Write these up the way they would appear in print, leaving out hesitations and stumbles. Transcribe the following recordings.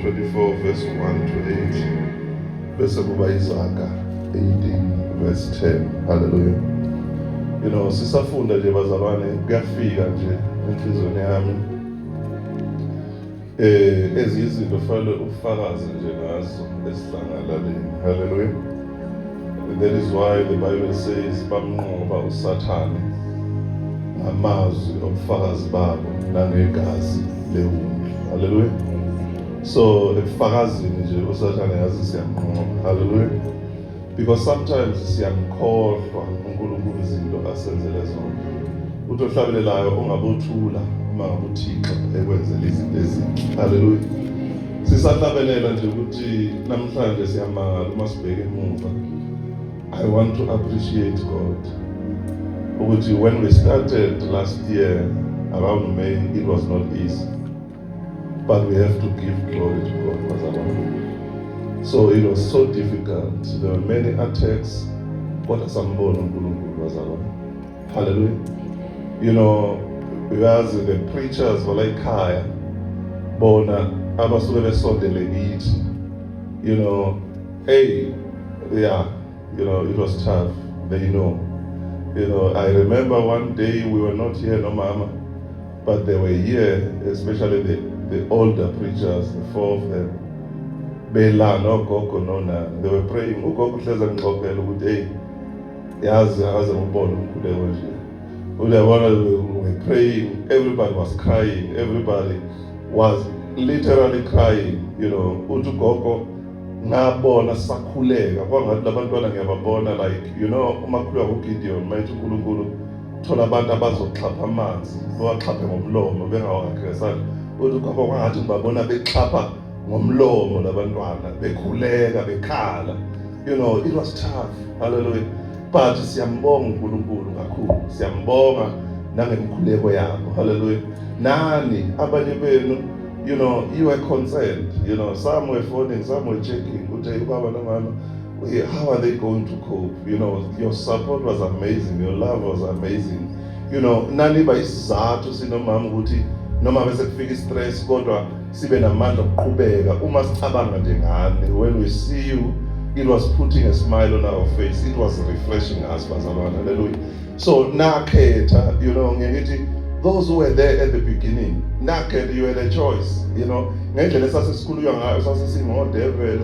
124 verse 1 to 8 bese kuba Izaga 18 verse 10. Hallelujah. You know, sisafunda nje bazalwane, kuyafika nje enhlizweni yami eziyizinto kufanele ufakaze nje ngazo esihlangalaleni. Hallelujah. And that is why the Bible says bamnqoba uSathane ngamazwi obufakazi babo nangegazi lewundlu. Hallelujah. So ebufakazini nje uSathane yazi siyamnqoba. Hallelujah. Because sometimes siyamkhohlwa uNkulunkulu izinto asenzele zona. Uthi ohlabelelayo ungabothula uma ngabe uThixo ekwenzela izinto ezinhle. Hallelujah. Sisahlabelela nje ukuthi namhlanje siyamangala uma sibheke emuva. I want to appreciate God. Ukuthi when we started last year around May, it was not easy. But we have to give glory to God. So it was so difficult. There were many attacks. Kodwa sambona uNkulunkulu wazalwane. Hallelujah. You know, because the preachers were like ekhaya bona abasuke besondele kithi. You know, hey, yeah, you know, it was tough. They know. You know, I remember one day we were not here, no mama, but they were here, especially the older preachers, the four of them. Bela no gogo no na. They were praying. Ugogo hleza ngixoxela ukuthi hey, yazi ngibona uNkulunkulu nje. We were praying. Everybody was crying. Everybody was literally crying. You know, uthi ugogo ngabona sakhuleka kwangathi labantwana ngiyababona, like, you know, umakhulu wakuGideon mayithi uNkulunkulu thola abantu abazoxhapha amanzi bawaxhaphe ngomlomo bengawagresana. Uthi ugogo kwangathi ngibabona bexhapha ngomlomo labantwana bekhuleka bekhala. You know, it was tough. Hallelujah. But siyambonga uNkulunkulu kakhulu, siyambonga nangemkhuleko yabo. Hallelujah. Nani abanye benu, you know, you were concerned. You know, some were phoning, some were checking. How are they going to cope? You know, your support was amazing. Your love was amazing. You know, nani ba isizathu sinomama ukuthi noma bese kufika istress kodwa sibe namandla okuqhubeka uma sicabanga nje ngani. When we see you, it was putting a smile on our face. It was refreshing us, bazalwane. Hallelujah. So nakhetha, you know, ngiyithi those who were there at the beginning, naked, you had a choice, you know. Ngendlela sasesikhulunywa ngayo sasesingodevele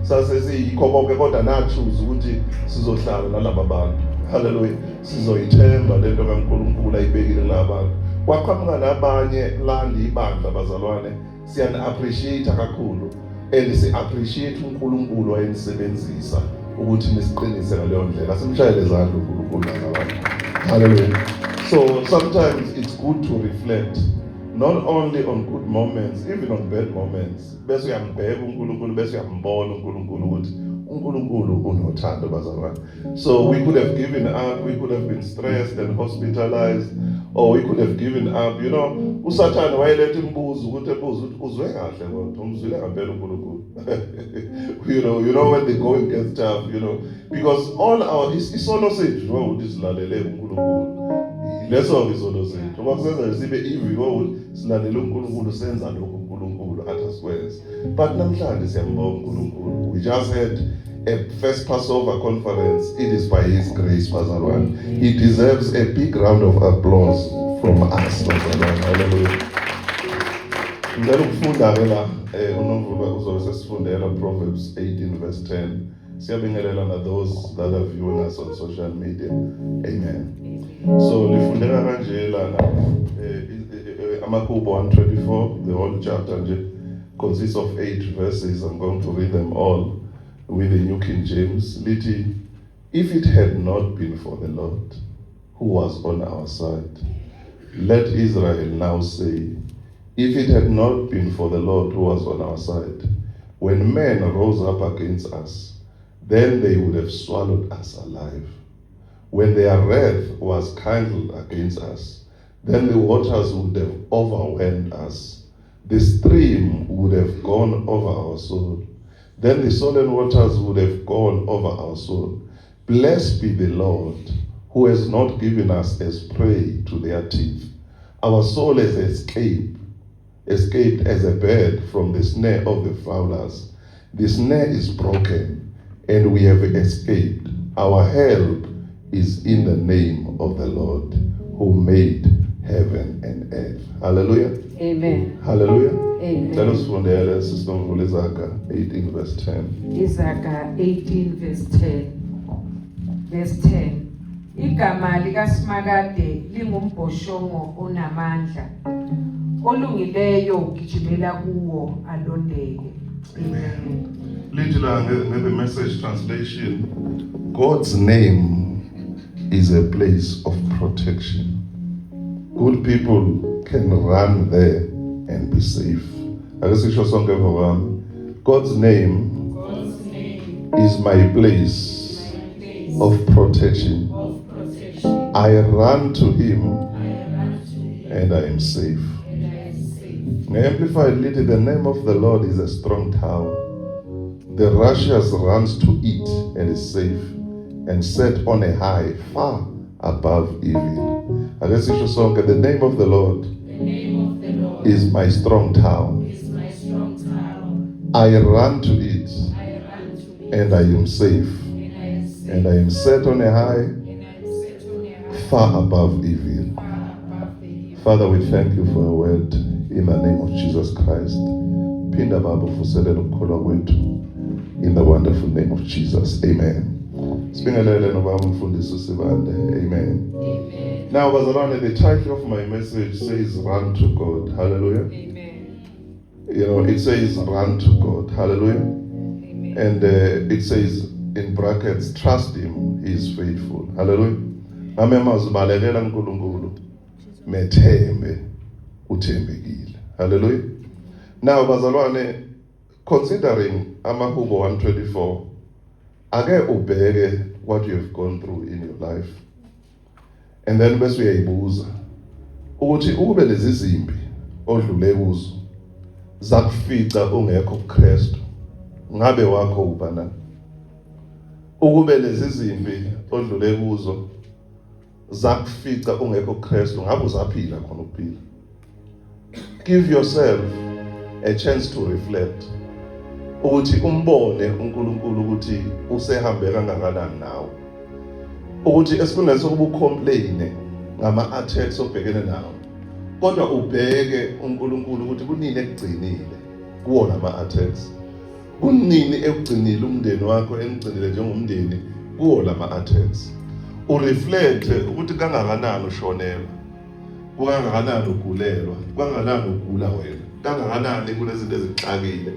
sasesiyikho konke kodwa na-choose ukuthi sizohlala nalaba bantu. Hallelujah. Sizoyithemba lento kaNkulunkulu ayibekile labantu. Kwaqhamuka nabanye landi ibandla bazalwane, siyani-appreciate kakhulu and si-appreciate uNkulunkulu wayenisebenzisa ukuthi nisiqinise ngaleyo ndlela. Simshayele izandla uNkulunkulu nabantu. Hallelujah. So sometimes it's good to reflect, not only on good moments, even on bad moments. Bese uyambheka uNkulunkulu, bese uyambona uNkulunkulu ukuthi uNkulunkulu unothando bazalwane. So we could have given up, we could have been stressed and hospitalized, or we could have given up. You know, uSathane wayeletha imibuzo ukuthi ebuza ukuthi uzwe kahle kodwa umzwile ngempela uNkulunkulu. You know when the going gets tough, you know, because all our isono sethu ukuthi silalele uNkulunkulu. Leso isono sethu ngoba kusenza sibe evil ukuthi silalele uNkulunkulu senza lokho uNkulunkulu athi asikwenze. But namhlanje siyambonga uNkulunkulu. We just had a first Passover conference. It is by His grace, bazalwane. He deserves a big round of applause from us, bazalwane. Hallelujah. Ngicela ukufunda ke la uNomvula uzobe sesifundela Proverbs 18 verse 10. Siyabingelela na those that are viewing us on social media. Amen. So lifundeka kanje lana Amakubo 124, the whole chapter nje consists of 8 verses. I'm going to read them all with the New King James. Lithi, if it had not been for the Lord who was on our side, let Israel now say, if it had not been for the Lord who was on our side, when men rose up against us, then they would have swallowed us alive. When their wrath was kindled against us, then the waters would have overwhelmed us. The stream would have gone over our soul. Then the sullen waters would have gone over our soul. Blessed be the Lord, who has not given us as prey to their teeth. Our soul has escaped escaped as a bird from the snare of the fowlers. The snare is broken, and we have escaped. Our help is in the name of the Lord, who made heaven and earth. Hallelujah. Amen. Hallelujah. Amen. Tell us from there, Sister Isaiah 18 verse 10. Isaiah 18 verse 10. Verse 10. Igama likaSimakade lingumbhoshongo onamandla. Olungileyo ugijimela kuwo alondeke. Amen. Literally, the Message translation, God's name is a place of protection. Good people can run there and be safe. God's name is my place of protection. I run to him and I am safe. Amplified little, the name of the Lord is a strong tower. The righteous runs to it and is safe, and set on a high, far above evil. The name of the Lord is my strong tower. I run to it and I am safe, and I am set on a high, far above evil. Father, we thank you for your word in the name of Jesus Christ. Pinda Baba fuselelo kukholwa kwethu in the wonderful name of Jesus. Amen. Sibingelele nobaba umfundisi Sibande. Amen. Now, bazalwane, the title of my message says run to God. Hallelujah. Amen. You know, it says run to God. Hallelujah. Amen. And it says in brackets, trust him, he is faithful. Hallelujah. Amema zibalekela uNkulunkulu methembe uthembekile. Hallelujah. Now, bazalwane, considering Amahubo 124, ake ubheke what you have gone through in your life, and then bese uyayibuza ukuthi ube lezi zimpi odlule kuzo zakufica ungekho kuKristu, ngabe wakho ubana? Ukube lezi zimpi odlule kuzo zakufica ungekho kuKristu, ngabe uzaphila khona ukuphila? Give yourself a chance to reflect ukuthi umbone uNkulunkulu ukuthi usehambe kangakanani nawe, ukuthi esikunenso ukucomplain ngama attacks obhekene nawo, kodwa ubheke uNkulunkulu ukuthi kunini ekugcinile kuwona ama attacks, kunini ekugcinile umndeni wakho engigcinile njengomndeni kuwo lama attacks. Ureflect ukuthi kangakanani ushonelwa, kangakanani ugulelwa, kangakanani ugula wena, kangakanani kunezinto ezixakile.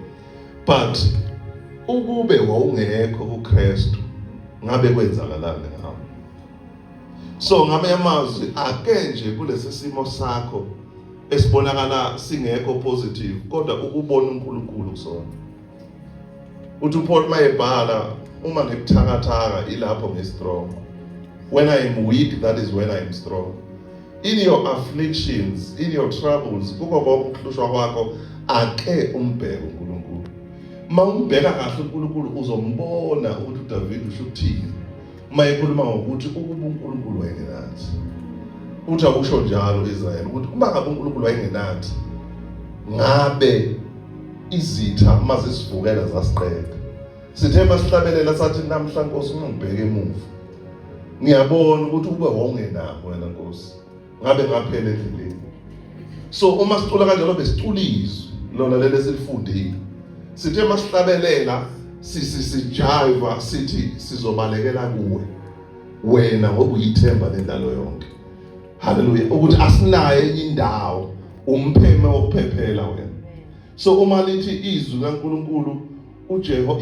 But ukube wawungekho kuKristu, ngabe kwenzakalani ngawe? So ngamanye amazwi ake nje kulesi simo sakho esibonakala singekho positive, kodwa ukubona uNkulunkulu kusona. Uthi uPaul mayebhala, uma ngibuthakathaka ilapho ngistrong. When I am weak, that is when I am strong. In your afflictions, in your troubles, kuko konke ukuhlushwa kwakho, ake umbheke uNkulunkulu. Mawumbheka kahle uNkulunkulu uzombona ukuthi uDavid usho ukuthini. Mayikhuluma ngokuthi ukuba uNkulunkulu wayengenathi. Uthi akusho njalo Israel ukuthi uma ngabe uNkulunkulu wayengenathi, ngabe izitha mazisivukela zasiqeda. Sithe masihlabelela sathi namhla Nkosi ungibheke emuva, ngiyabona ukuthi ube wawungenakho wena Nkosi, ngabe ngaphela endleleni. So uma sicula kanjalo besiculizwe lona leli silifundile. Sithe masihlabelela sijiva sithi sizobalekela kuwe wena ngoba uyithemba lendalo yonke. Hallelujah. Ukuthi asinaye indawo umpheme wokuphephela wena. So uma lithi izwi kaNkulunkulu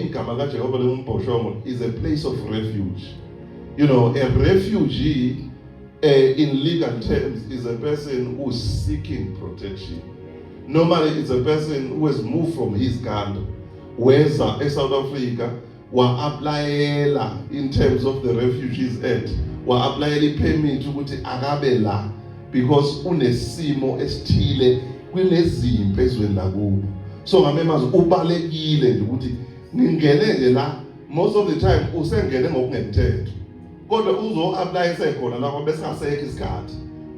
igama kaJehova lengumbhoshongo is a place of refuge. You know, a refugee in legal terms is a person who is seeking protection. Normally it's a person who has moved from his country, whereas South Africa wa-applyela in terms of the Refugees Act, wa-applyela permit ukuthi akabe la because unesimo esithile kunezimpi ezweni lakubo. So ngamemazi ubalekile nje ukuthi ngingene nje la, most of the time usengene ngokungemthetho, kodwa uzo-apply sekhona lapho bese asekho isikhathi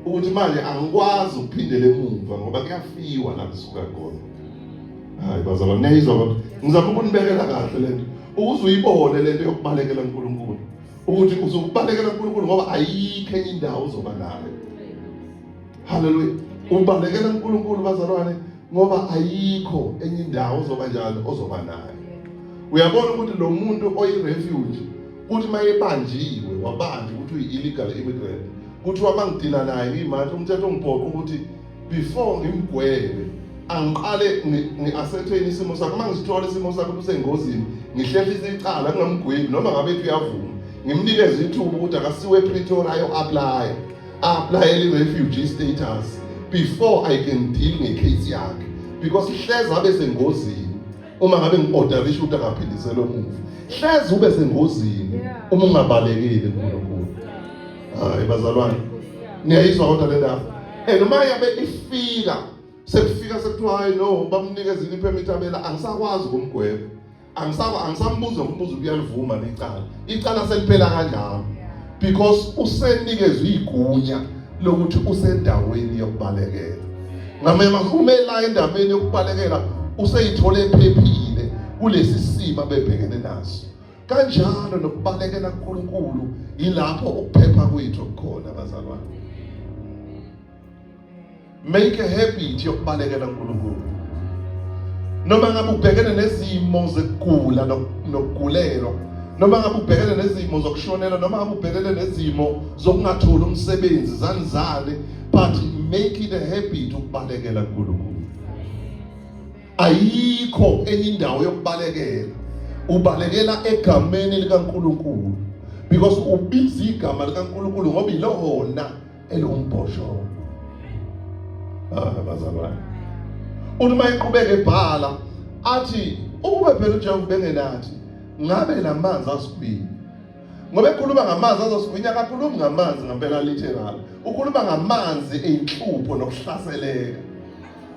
ukuthi manje angikwazi ukuphindela emuva ngoba kuyafiwa la kusuka khona. Hayi bazalwane, niyizwa kodwa ngizama ukunibekela kahle lento ukuze uyibone lento yokubalekela uNkulunkulu, ukuthi uzokubalekela uNkulunkulu ngoba ayikho enye indawo uzoba nayo. Hallelujah. Ubalekela uNkulunkulu bazalwane ngoba ayikho enye indawo uzoba njalo ozoba nayo. Uyabona ukuthi lo muntu oyi-refuge uthi mayebanjiwe wabanjwa ukuthi uyi-illegal immigrant, kuthiwa mangidila naye ngimanje umthetho ongibhoqa ukuthi before ngimgwebe angiqale ngi-ascertain isimo sakhe. Mangizithola isimo sakhe usengozini ngihlehlisa icala ngingamgwebi noma ngabe uyavuma, ngimnikeze ithuba ukuthi akasiwe ePretoria ayo-apply i-refugee status before I can deal ngecase yakhe, because hleze abe sengozini uma ngabe ngi-orderisha ukuthi akaphindiselwe emuva. Hleze ube sengozini uma ungabalekile kuNkulunkulu. Hayi bazalwane, niyayizwa kodwa le ndaba? Noma yabe ifika sekufika sekuthiwa hayi no bamnikezile ipermit abela, angisakwazi ukumgweba, angisambuza umbuzo uyalivuma icala seliphela kanjalo, because usenikezwe igunya lokuthi usendaweni yokubalekela. Ngamema kumela endaweni yokubalekela useyithole ephephile kulesi simo abebhekene naso. Kanjalo nokubalekela kuNkulunkulu yilapho ukuphepha kwethu khona bazalwane. Make a habit yokubalekela uNkulunkulu. Noma ngabe ubhekene nezimo zekugula nokugulelwa, noma ngabe ubhekene nezimo zokushonela, noma ngabe ubhekene nezimo zokungatholi umsebenzi zanizale, but make it a habit ukubalekela uNkulunkulu. Ayikho enye indawo yokubalekela, ubalekela egameni likaNkulunkulu, because ubiza igama likaNkulunkulu ngoba ilona elombhosho. Bazalwane, uma iqhubeka ebhala athi ukube phela uJehova bengenathi ngabe lamanzi asigwini. Ngoba ekhuluma ngamanzi azosigwinya akakhulumi ngamanzi ngempela literal, ukhuluma ngamanzi eyinhlupho nokuhlaseleka,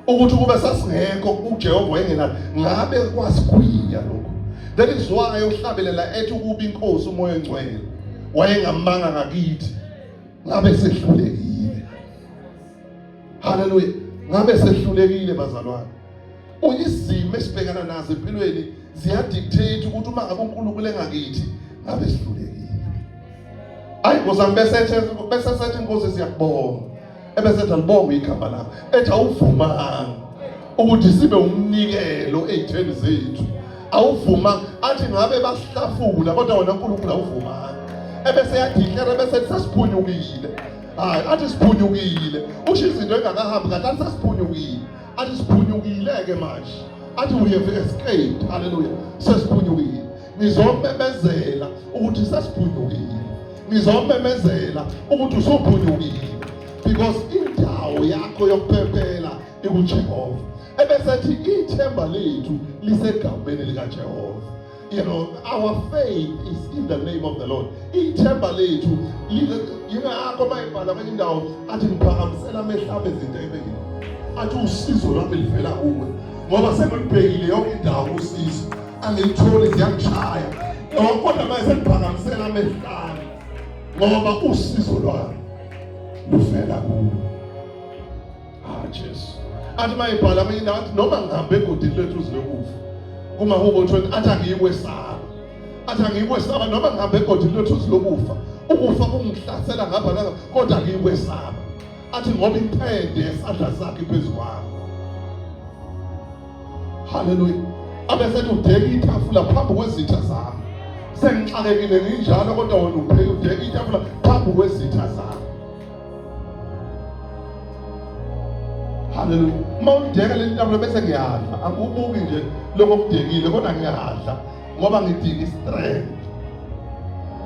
ukuthi kube sasingekho uJehova wayengenathi ngabe kwasigwinya lokho. That is why uhlabelela ethi ukuba inkosi umoya engcwele wayengamanga ngakithi ngabe sehlulekile. Hallelujah. Ngabe sehlulekile bazalwane. Uyizimo esibhekana nazo empilweni ziyadictate ukuthi uma ngabe uNkulunkulu engakithi ngabe sehlulekile. Ayi ngozami bese sethi inkosi siyakubonga. Ebesethi alibonga igama lakho. Ethi awuvumanga ukuthi sibe umnikelo ezitheni zethu. Awuvuma athi ngabe basihlafula kodwa wena uNkulunkulu awuvumanga. Ebese yadictate ebese sasiphunyukile. Hayi athi siphunyukile, usho izinto engakahambi kahle, athi sasiphunyukile, athi siphunyukile ke manje, athi we have escaped. Hallelujah, sesiphunyukile. Ngizomemezela ukuthi sesiphunyukile, ngizomemezela ukuthi usuphunyukile, because indawo yakho yokuphephela ikuJehova. Ebesethi ithemba lethu lisegameni likaJehova. You know, our faith is in the name of the Lord. Ithemba lethu yingakho mayibhala kwenye indawo athi ngiphakamisela amehlo ezintebeni, athi usizo lwami livela kuwe, ngoba sengilibhekile yonke indawo usizo angilitholi, ziyangishaya kodwa manje sengiphakamisela amehlo ngoba usizo lwami luvela kuwe. Jesu athi mayibhala kwenye indawo athi noma ngihambe egodini lethu zilokufa kumahubo 20 athi angiyikwesaba, athi angiyikwesaba noma ngihambe egodini lethu zilokufa, ukufa kungihlasela ngapha nanga kodwa angiyikwesaba. Athi ngoba impende yesandla sakhe phezu kwami. Hallelujah. Abesethi udeka itafula phambi kwezitha zami. Sengixakekile nginjalo kodwa wena udeka itafula phambi kwezitha zami. Hallelujah. Mawudeka le tafula bese ngiyadla, akubuki nje lokho okudekile kodwa ngiyadla ngoba ngidinga istrength.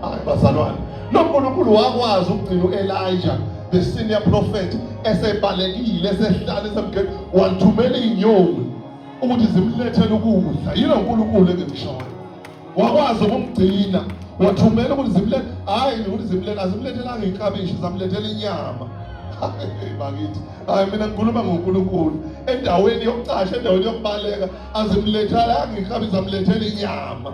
Hayi bazalwane, noNkulunkulu wakwazi ukugcina uElijah the senior prophet esebalekile esehlala esemgeni, wathumela inyoni ukuthi zimlethele ukudla. Yilo uNkulunkulu engimshoyo, wakwazi ukumgcina, wathumela ukuthi zimlethe, hayi ukuthi zimlethe, azimlethelanga iklabishi, zamlethela inyama. Bakithi hayi mina ngikhuluma ngoNkulunkulu endaweni yokucasha, endaweni yokubaleka, azimlethelanga iklabishi, zamlethela inyama.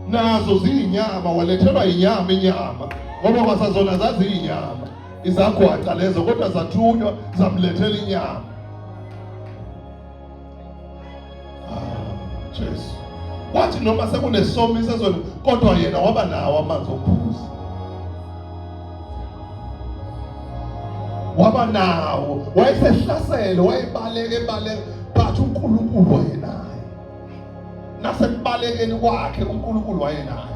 Nazo ziyinyama, walethelwa inyama ngoba kwasazona zaziyinyama. izagwaca lezo kodwa zathunywa zamlethela inyama. Jesu wathi noma sekunesomiso ezweni kodwa yena waba nawo amanzi okuphuza. Waba nawo, wayesehlasele, wayebaleke but uNkulunkulu wayenaye. Nasekubalekeni kwakhe uNkulunkulu wayenaye.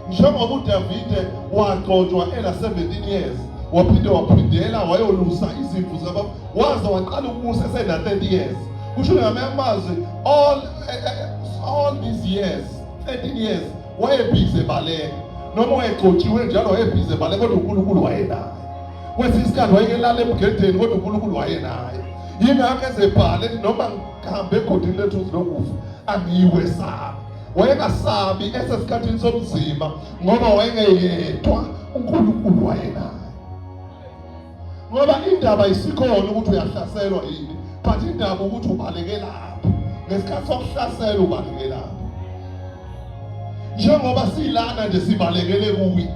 Njengoba uDavide wagcotshwa ena 17 years, waphinde waphindela wayolusa izimvu zabo, waze waqala ukubusa esena 30 years. Kusho ngamanye amazwi all these years, 13 years, wayebhize ebaleka. Noma wayegcotshiwe njalo wayebhize ebaleka kodwa uNkulunkulu wayenaye. Kwesinye isikhathi wayekelala emgedeni kodwa uNkulunkulu wayenaye. Yingakho ezebhale noma ngihambe egodini lethu lokufa angiyiwesabi. Wayengasabi esesikhathini sobunzima ngoba wayengeyedwa, uNkulunkulu wayenaye. Ngoba indaba isikhona ukuthi uyahlaselwa yini, but indaba ukuthi ubaleke lapho. Ngesikhathi sokuhlasela ubaleke lapho. Njengoba silana nje sibalekele kuwi.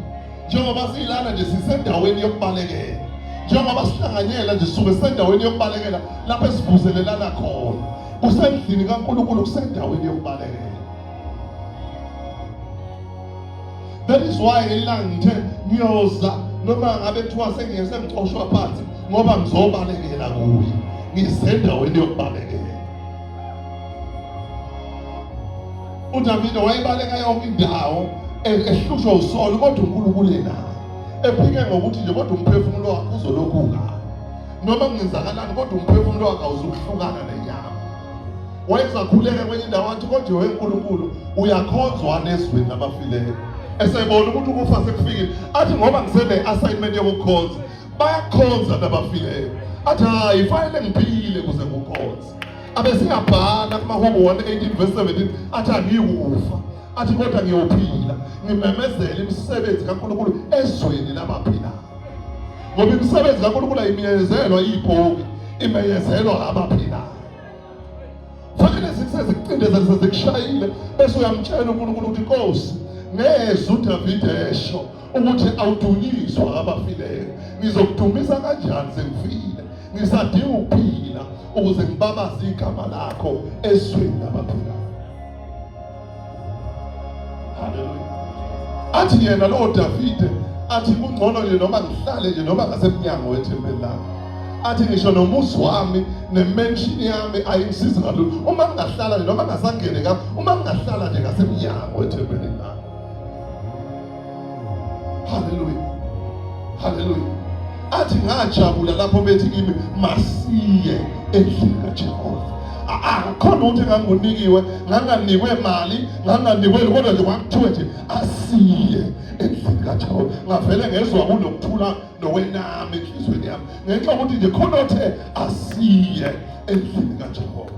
Njengoba silana nje sisendaweni yokubalekela. Njengoba sihlanganyela nje suke sendaweni yokubalekela lapho esivuzelelana khona. Kusendlini kaNkulunkulu kusendaweni yokubalekela. That is why elanga ngithe ngiyoza noma ngabe kuthiwa sengixoshwa phansi ngoba ngizobalekela kuye. Ngisendaweni yokubalekela. uDavide wayebaleka yonke indawo ehlushwa usolo kodwa uNkulunkulu yena ephike ngokuthi nje kodwa umphefumulo wakhe uzolokhu ungayo. Noma kungenzakalani kodwa umphefumulo wakhe awuzukuhlukana nenyama. Wayezakhuleka kwenye indawo athi kodwa weNkulunkulu uyakhonzwa nezweni labafileyo. Esebona ukuthi ukufa sekufikile athi ngoba ngisebe assignment yokukhonza bayakhonza nabafileyo. Athi hayi fanele ngiphile kuze kukhonze. Abesiyabhala kumaHubo 1:18 verse 17 athi angikufa, athi kodwa ngiyophila ngimemezele imisebenzi kaNkulunkulu ezweni labaphilayo. Ngoba imisebenzi kaNkulunkulu ayimenyezelwa yibhoki, imenyezelwa abaphilayo. Fanele zikucindezele sezikushayile bese uyamtshela uNkulunkulu ukuthi Nkosi ngezwe uDavide esho ukuthi awudunyiswa abafileyo. Ngizokudumisa kanjani sengifile? Ngisadinga ukuphila ukuze ngibabaze igama lakho ezweni labaphilayo. Hallelujah. Athi yena lo Davide athi kungcono nje noma ngihlale nje noma ngasemnyango wethempeli lami. Athi ngisho nomuzi wami nemention yami ayingisizi ngalutho uma ngingahlala nje noma ngasangene ka uma ngingahlala nje ngasemnyango wethempeli lami. Hallelujah. Hallelujah. Athi ngajabula lapho bethi kimi masiye endlini kaJehova. Khona ukuthi ngangunikiwe, nganganikwe imali, nganganikwe kodwa nje kwakuthiwe nje asiye endlini kaJehova. Ngavele ngezwa kunokuthula nokwenami enhlizweni yami. Ngenxa ukuthi nje khona othe asiye endlini kaJehova.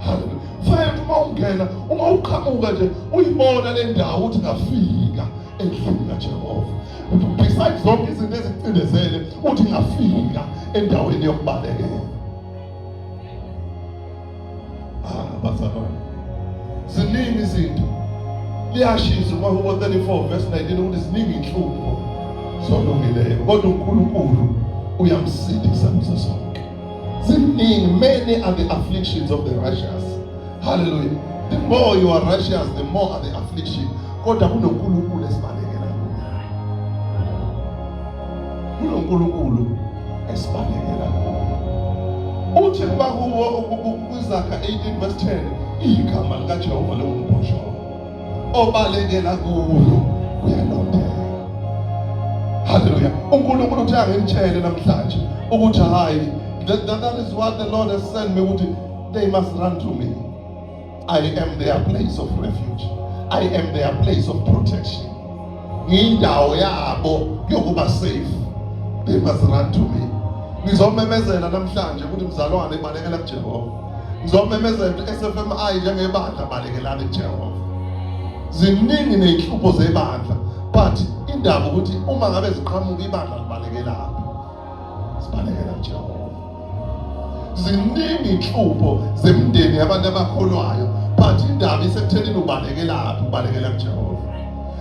Hallelujah. Mfethu uma ungena, uma uqhamuka nje uyibona le ndawo ukuthi ngafika endlini kaJehova. Besides zonke izinto ezicindezele uthi ngafika endaweni yokubalekela. Bazalwane, ziningi izinto. Liyashiza kuMaHubo 34 verse 19 ukuthi ziningi inhlupho zolungileyo kodwa uNkulunkulu uyamsindisa kuzo zonke. Ziningi, many are the afflictions of the righteous. Hallelujah. The more you are righteous, the more are the affliction. Kodwa kunoNkulunkulu esibalekela kuye. kuNkulunkulu esibalekela kuye. Uthi kuMaHubo kwiZakha 18 verse 10 igama likaJehova lingumphosho obalekela kuyo uyalondela. Hallelujah. uNkulunkulu uthi angimtshele namhlanje ukuthi hayi, that is what the Lord has sent me, ukuthi they must run to me. I am their place of refuge. I am their place of protection. Ngiyindawo yabo yokuba safe. They must run to me. Ngizomemezela namhlanje ukuthi mzalwane balekela kuJehova. Ngizomemezela SFMI njengebandla balekelana kuJehova. Ziningi nezinhlupho zebandla, but indaba ukuthi uma ngabe ziqhamuka ibandla libalekelaphi, sibalekela kuJehova. Ziningi inhlupho zemndeni yabantu abakholwayo, but indaba isekutheleni ubalekelaphi, ubalekela kuJehova.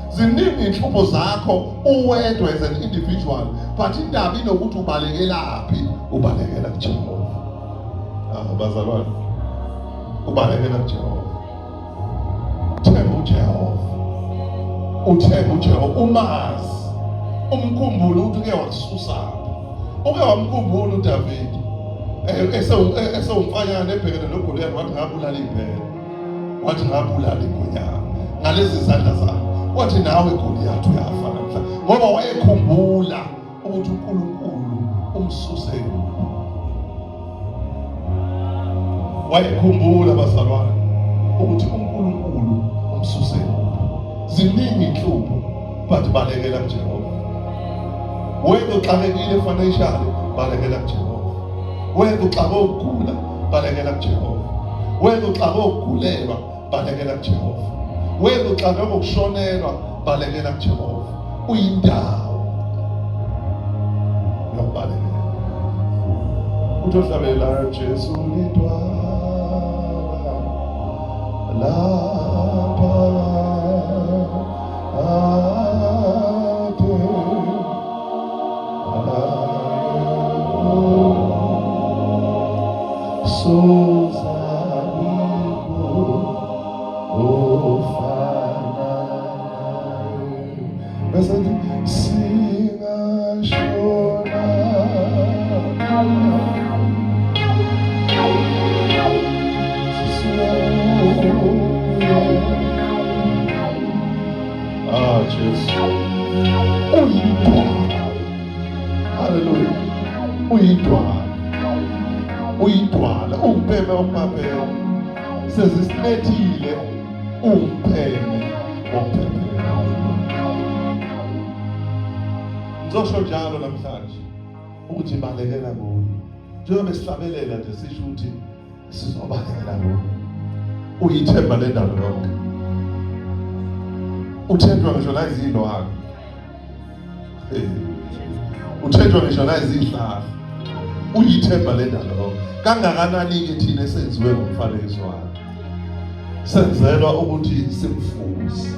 ziningi inhlupho zakho uwedwa as an individual, but indaba inokuthi ubalekelaphi. Ubalekela kuJehova. Bazalwane, ubalekela kuJehova. Themba uJehova, uthemba uJehova, umazi, umkhumbule ukuthi uke wakususa. Uke wamkhumbula uDavid esewumfanyana ebhekene noGoliath, wathi ngabulala ibhele, wathi ngabulala inkonyane ngalezi izandla zakhe, wathi nawe Goliath uyafa namhla, ngoba wayekhumbula ukuthi uNkulunkulu umsuse. Wayekhumbula bazalwane ukuthi uNkulunkulu umsuse. Ziningi inhlupho, but balekela kuJehova. Wena uxakekile financially, balekela kuJehova. Wena uxake ukugula, balekela kuJehova. Wena uxake ukugulelwa, balekela kuJehova. Wena uxake ukushonelwa, balekela kuJehova. Uyindawo yokubalekela. Utohlabelela Jesu lidwala lapha uyidwala umpeme umpapelo sezisilethile umpeme wompepelo. Ngizosho njalo namhlanje ukuthi balekela kuwe. Njengoba sihlabelela nje sisho ukuthi sizobalekela kuwe. Uyithemba le ndalo yonke. Uthenjwa ngisho la izilwane. Uthenjwa ngisho la izihlahla. Uyithemba le ndalo yonke. Kangakanani-ke thina esenziwe ngomfanekiso wakhe. Senzelwa ukuthi simfuze.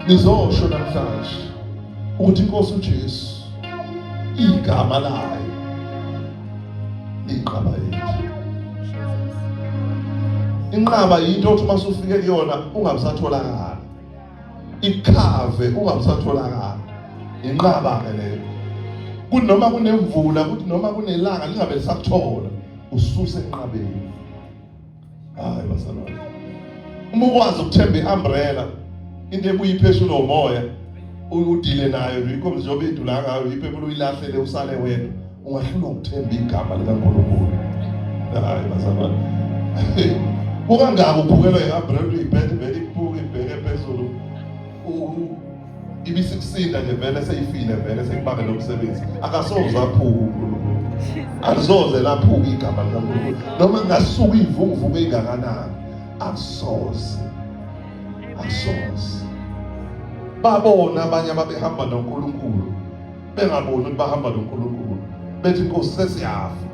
Nizosho namhlanje ukuthi iNkosi uJesu igama layo liqaba yethu. Inqaba yinto othi uma usufike kuyona ungabusatholakala. Ikhave ungabusatholakala. Inqaba ke leyo. Kuthi noma kunemvula, kuthi noma kunelanga lingabe lisakuthola, ususe enqabeni. Hayi bazalwane. Uma ukwazi ukuthemba i-umbrella, into ebuye iphezulu nomoya, udile nayo yikho njengoba idula ngayo iphepho uyilahlele usale wena, ungahlula ukuthemba igama likaNkulunkulu. Hayi bazalwane. Ukangaba uphukelwa i-umbrella uyibhede vele ikuphuke ibheke phezulu. Ibisikusinda nje vele seyifile vele sekubambe nomsebenzi. Akasoze aphuke uNkulunkulu. Asoze laphuka igama likaNkulunkulu. Noma ngasuka ivunguvungu engakanani, asoze. Asoze. Babona abanye ababehamba noNkulunkulu bengaboni ukuthi bahamba noNkulunkulu. Bethi Nkosi sesiyafa.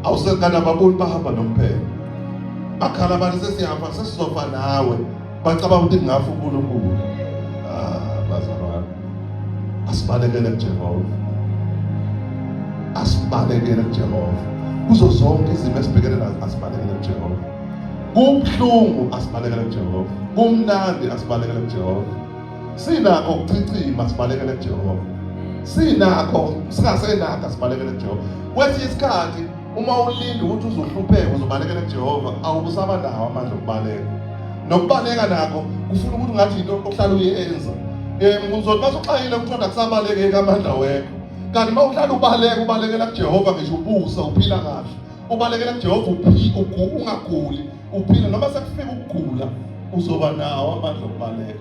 Awusekana baboni bahamba nomphelo. Bakhala abantu sesiyafa sesizofa nawe. Bacabanga ukuthi ngafa uNkulunkulu. Bazalwane, asibalekele kuJehova. Asibalekele kuJehova. Kuzo zonke izimo esibhekene nazo asibalekele kuJehova. Kubuhlungu asibalekele kuJehova. Kumnandi asibalekele kuJehova. Sinakho ukuchicima asibalekele kuJehova. Sinakho singasenakho asibalekele kuJehova. Kwesinye isikhathi uma ulinda ukuthi uzohlupheka uzobalekele kuJehova, awubusaba nawo amandla okubaleka. Nokubaleka nakho kufuna ukuthi ngathi into ohlala uyenza. Uzothi masuxhayile ukuthi akusabalekeki amandla wekho. Kanti uma uhlala ubalekela kuJehova ngisho ubusa uphila kahle. Ubalekela kuJehova ungaguli, uphila noma sekufika ukugula uzoba nawo amandla okubaleka.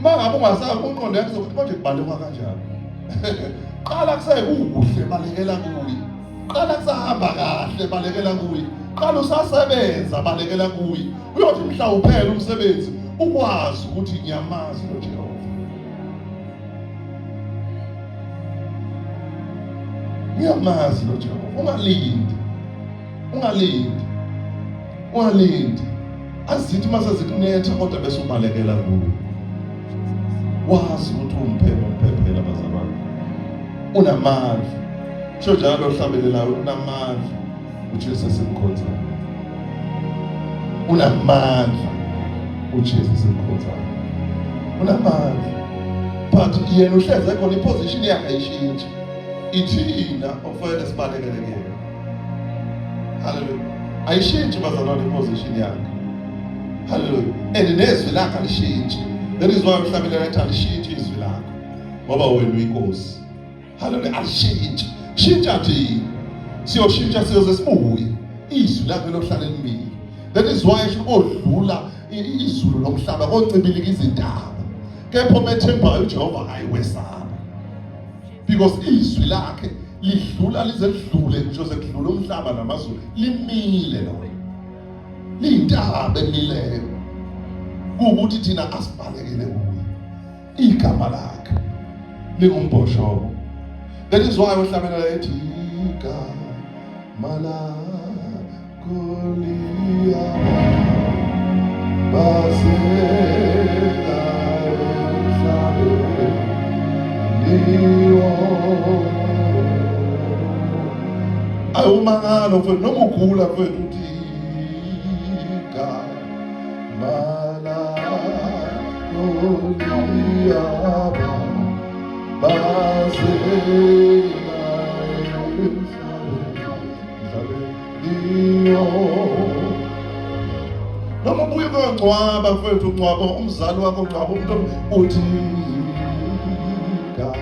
Mangabe ungasazi uqondo yakho ukuthi manje kubalekwa kanjani. Qala kusekuhle balekela kuye. Qala kusahamba kahle balekela kuye. Qala usasebenza balekela kuye. Uyothi mhla uphela umsebenzi ukwazi ukuthi ngiyamazi noJehova. Ngiyamazi noJehova. Ungalindi. Azithi mase zikunetha kodwa bese ubalekela kuye. wazi ukuthi umphephela bazalwane. Unamandla. Sho njalo ohlabelelayo unamandla. uJesu esimkhonzayo. Unamandla. uJesu esimkhonzayo. Unamandla. But yena uhleze khona iposition yakhe ayishintshi. Ithina ofanele sibalekele kuyena. Hallelujah. Ayishintshi bazalwane iposition yakhe. Hallelujah. And nezwi lakhe alishintshi. That is why uhlabelela ethi alishintshi izwi lakhe. Ngoba wena uyinkosi. Hallelujah. Alishintshi. Shintsha thina. Siyoshintsha siyoze sibuye. Izwi lakhe lohlala limile. That is why odlula izulu nomhlaba koncibilika izintaba. Kepha umethembayo uJehova ayiwesaba. Because izwi lakhe lidlula lize lidlule nje sekudlula umhlaba namazulu limile lona. Lintaba emileyo. Kuukuthi thina asibalekele kuye. Igama lakhe lingumbhosho. That is why uhlabelela ethi igama lakho liya basela emhlabeni liyo. Awumangalo mfowethu noma ugula mfowethu uthi igama lakho liya basela emhlabeni. Noma ubuye kongcwaba mfowethu ungcwaba umzali wakho ungcwaba umuntu uthi igama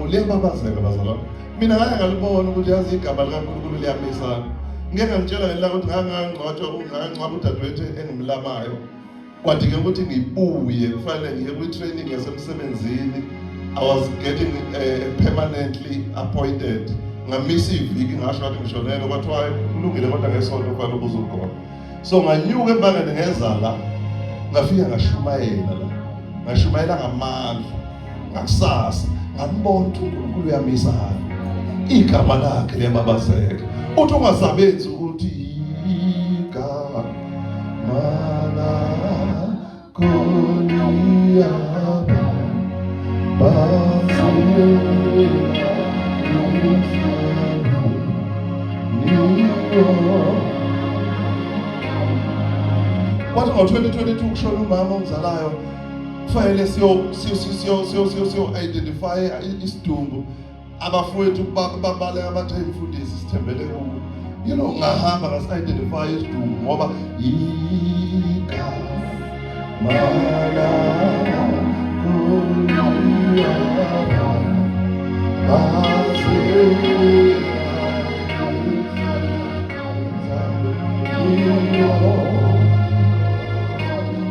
uliyababazeka bazalwane. Mina ngake ngalibona ukuthi yazi igama likaNkulunkulu liyamisana. Ngeke ngitshela ngelila ukuthi ngangangcwaba udadewethu engimlamayo. Kwathi-ke ukuthi ngibuye kufanele ngiye kwi-training yasemsebenzini. I was getting permanently appointed. Ngamisa iviki ngasho ukuthi ngishonele kwathiwa kulungile kodwa ngesonto kufanele ubuze ukhona. So nganyuka embangeni ngeza la. Ngafika ngashumayela la. Ngashumayela ngamandla. Ngakusasa ngambona ukuthi uNkulunkulu uyamisana. Igama lakhe liyababazeka. Uthi ungasabenzi ukuthi igama lakho liyababazeka. Kwathi ngo-2022 kushona umama omzalayo kufanele siyo-identify isidumbu abafowethu babale abathe imfundisi sithembele kubo. You know ngahamba ngasi-identify isidumbu ngoba igama lakho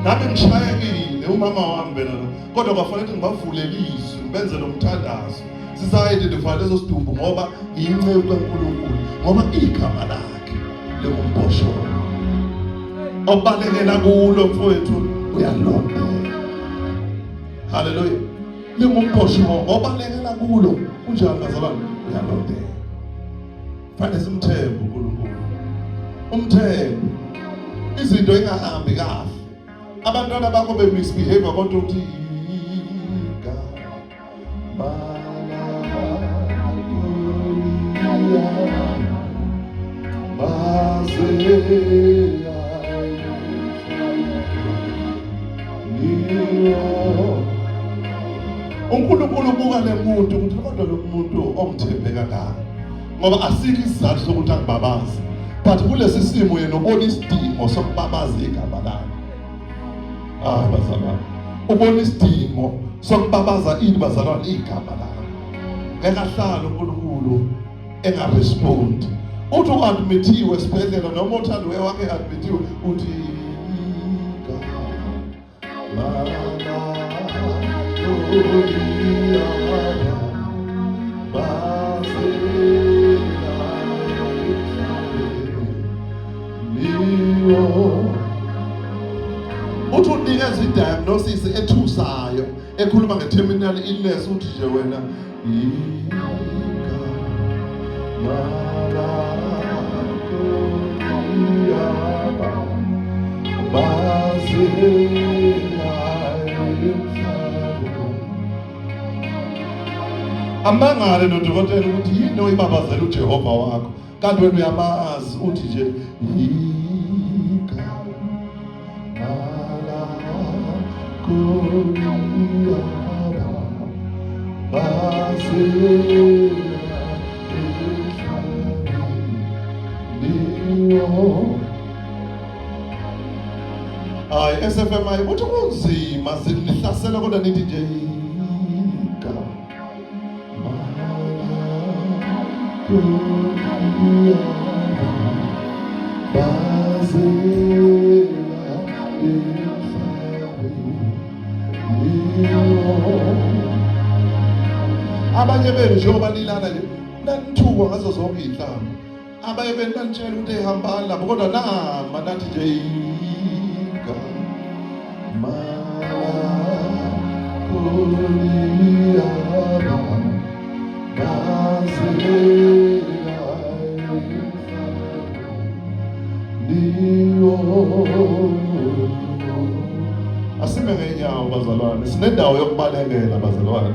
nami ngishayekile umama wami bena kodwa kwafanele ngibavulele izwi ngibenzele umthandazo sisa-identify lezo sidumbu ngoba iyinceku kaNkulunkulu ngoba igama lakhe lingumbhosho obalekela kulo mfowethu uyalondela. Hallelujah. Lingumbhosho obalekela kulo unjani bazalwane uyalondela. Fanele simthembe uNkulunkulu. Umthembe izinto engahambi kahle. Abantwana bakho bemisbehavior kodwa uthi igama uNkulunkulu ubuka le muntu ukuthi kodwa lo muntu omthembe kangaka ngoba asikho isizathu sokuthi akubabaze. But kulesi simo yena ubona isidingo sokubabaza igama lakhe. Bazalwane ubona isidingo sokubabaza ini bazalwane igama lakhe. Ngeke ahlale uNkulunkulu engarespondi. Uthi u-admithiwe esibhedlela noma uthandiwe wakhe admithiwe uthi uthi unikeza i-diagnosis ekhuluma nge-terminal illness uthi nje wena igama lakho liyaba amangale nodokotela ukuthi yini oyibabazela uJehova wakho kanti wena uyamazi uthi nje hayi SFM ukuthi kunzima sinihlasela kodwa nithi nje abanye benu njengoba nilana nje nanithukwa ngazo zonke izinhlamba abanye benu nanitshela ukuthi ehambani lapho kodwa nama nathi nje igama asime ngeenyawo bazalwane sinendawo yokubalekela bazalwane